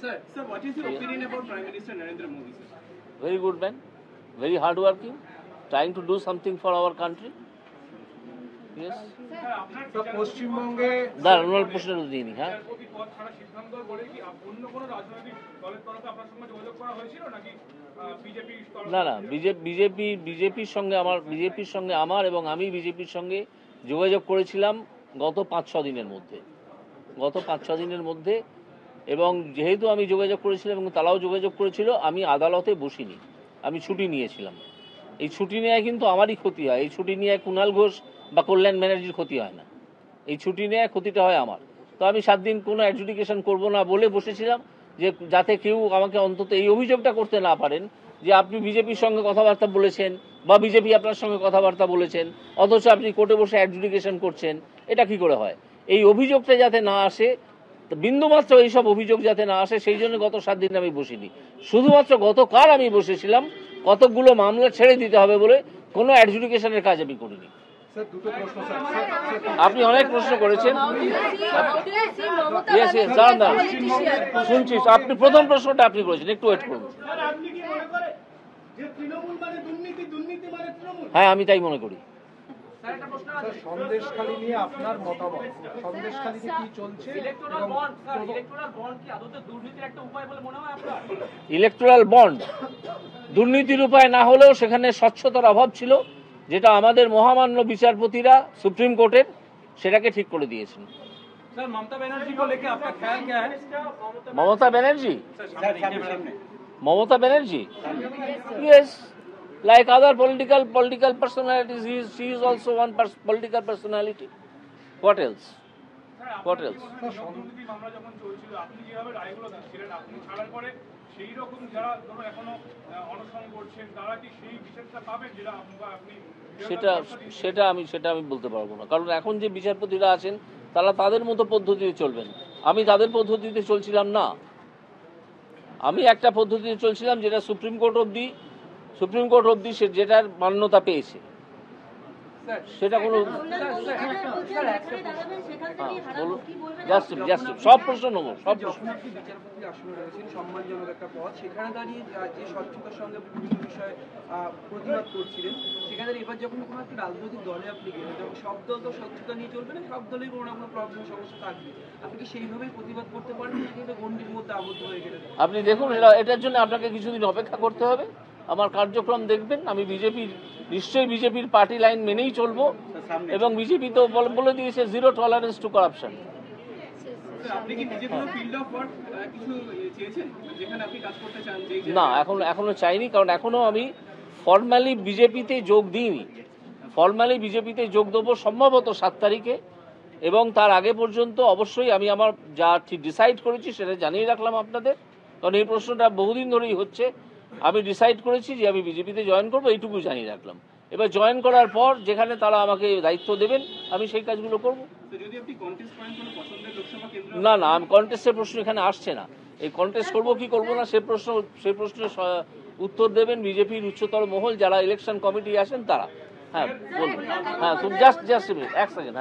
Sir, what is your opinion about Prime Minister Narendra Modi, sir? Very good man, very hard working, trying to do something for our country. Yes. পশ্চিমবঙ্গে দাঁড়ানোর প্রশ্ন দিইনি। হ্যাঁ, না না, বিজেপির সঙ্গে আমার এবং আমি বিজেপির সঙ্গে যোগাযোগ করেছিলাম গত 5-6 দিনের মধ্যে, এবং যেহেতু আমি যোগাযোগ করেছিলাম এবং তারাও যোগাযোগ করেছিল, আমি আদালতে বসিনি, আমি ছুটি নিয়েছিলাম। এই ছুটি নেওয়ায় কিন্তু আমারই ক্ষতি হয়, এই ছুটি নিয়ে কুণাল ঘোষ বা কল্যাণ ব্যানার্জির ক্ষতি হয় না, এই ছুটি নেওয়ায় ক্ষতিটা হয় আমার। তো আমি 7 দিন কোনো অ্যাডজুডিকেশন করব না বলে বসেছিলাম, যে যাতে কেউ আমাকে অন্তত এই অভিযোগটা করতে না পারেন যে আপনি বিজেপির সঙ্গে কথাবার্তা বলেছেন বা বিজেপি আপনার সঙ্গে কথাবার্তা বলেছেন, অথচ আপনি কোর্টে বসে অ্যাডজুডিকেশন করছেন। এটা কি করে হয়? এই অভিযোগটা যাতে না আসে, বিন্দুমাত্র এইসব অভিযোগ যাতে না আসে, সেই জন্য গত 7 দিন আমি বসিনি। শুধুমাত্র গতকাল আমি বসেছিলাম কতকগুলো মামলা ছেড়ে দিতে হবে বলে, কোনো অ্যাডজুডিকেশনের কাজ আমি করিনি। আপনি অনেক প্রশ্ন করেছেন, শুনছি। আপনি প্রথম প্রশ্নটা আপনি করেছেন, একটু ওয়েট করুন। হ্যাঁ, আমি তাই মনে করি। সন্দেশখালী নিয়ে আপনার মতামত, সন্দেশখালীতে কি চলছে? ইলেকটোরাল বন্ড দুর্নীতির উপায় না হলেও সেখানে স্বচ্ছতার অভাব ছিল, যেটা আমাদের মহামান্য বিচারপতিরা সুপ্রিম কোর্টের সেটাকে ঠিক করে দিয়েছেন। Mamata Banerjee, yes, like other political personalities, she is also one political personality. What else? সেটা আমি বলতে পারবো না, কারণ এখন যে বিচারপতিরা আছেন তারা তাদের মতো পদ্ধতিতে চলবেন। আমি তাদের পদ্ধতিতে চলছিলাম না, আমি একটা পদ্ধতিতে চলছিলাম যেটা সুপ্রিম কোর্ট অবধি যেটার মান্যতা পেয়েছে, সেটা কোনো সব প্রশ্ন নেবো, সব প্রশ্ন। বিচারপতি আসনে রয়েছেন, সম্মানজনক একটা পদ, সেখানে দাঁড়িয়ে যে স্বচ্ছতার সঙ্গে বিভিন্ন বিষয়ে প্রতিবাদ করছিলেন, সেখানে এবার যখন কোনো একটা রাজনৈতিক দলে আপনি গেলেন, তখন সব দল তো স্বচ্ছতা নিয়ে চলবে না, সব দলেই কোনো না কোনো প্রবলেম সমস্যা থাকবে। আপনি কি সেইভাবেই প্রতিবাদ করতে পারবেন নাকি এটা গণ্ডির মধ্যে আবদ্ধ হয়ে গেলেন? আপনি দেখুন, এটার জন্য আপনাকে কিছুদিন অপেক্ষা করতে হবে। আমার কার্যক্রম দেখবেন, আমি নিশ্চয়ই বিজেপির পার্টি লাইন মেনেই চলবো, এবং বিজেপি তো বলে দিয়েছে জিরো টলারেন্স টু করাপশন। না, এখনো চাইনি, কারণ এখনো আমি ফর্মালি বিজেপিতে যোগ দিইনি। ফর্মালি বিজেপিতে যোগ দেবো সম্ভবত 7 তারিখে, এবং তার আগে পর্যন্ত অবশ্যই আমি আমার যা ঠিক ডিসাইড করেছি সেটা জানিয়ে রাখলাম আপনাদের, কারণ এই প্রশ্নটা বহুদিন ধরেই হচ্ছে। আমি ডিসাইড করেছি যে আমি বিজেপিতে জয়েন করবো, এইটুকু জানিয়ে রাখলাম। এবার জয়েন করার পর যেখানে তারা আমাকে দায়িত্ব দেবেন আমি সেই কাজগুলো করবো। না, আমি কন্টেস্টের প্রশ্ন এখানে আসছে না। এই কন্টেস্ট করবো কি করবো না সেই প্রশ্নের উত্তর দেবেন বিজেপির উচ্চতর মহল, যারা ইলেকশন কমিটি আসেন তারা। হ্যাঁ, বলুন। হ্যাঁ, জাস্ট এক সেকেন্ড।